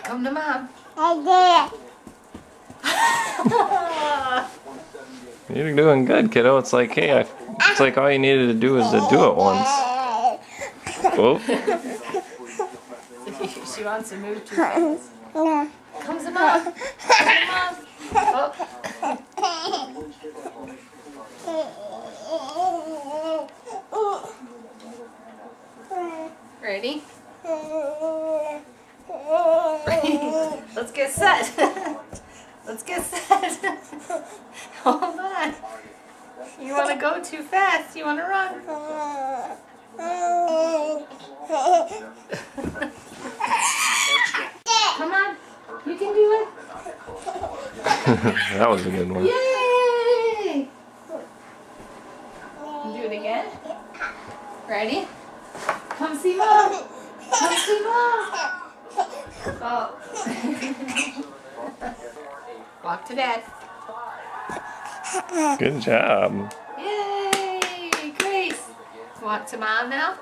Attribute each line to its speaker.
Speaker 1: Come to mom.
Speaker 2: You're doing good, kiddo. It's like, hey, it's like all you needed to do is to do it once. Oh.
Speaker 1: She wants to move too fast. Come to mom. Come to mom. Oh. Ready? Let's get set. Let's get set. Hold on. You want to go too fast. You want to run. Come on. You can do it.
Speaker 2: That was a good one.
Speaker 1: Yay! Do it again. Ready? Come see mom. Come see mom. Oh. Walk to dad.
Speaker 2: Good job.
Speaker 1: Yay! Grace. Walk to mom now.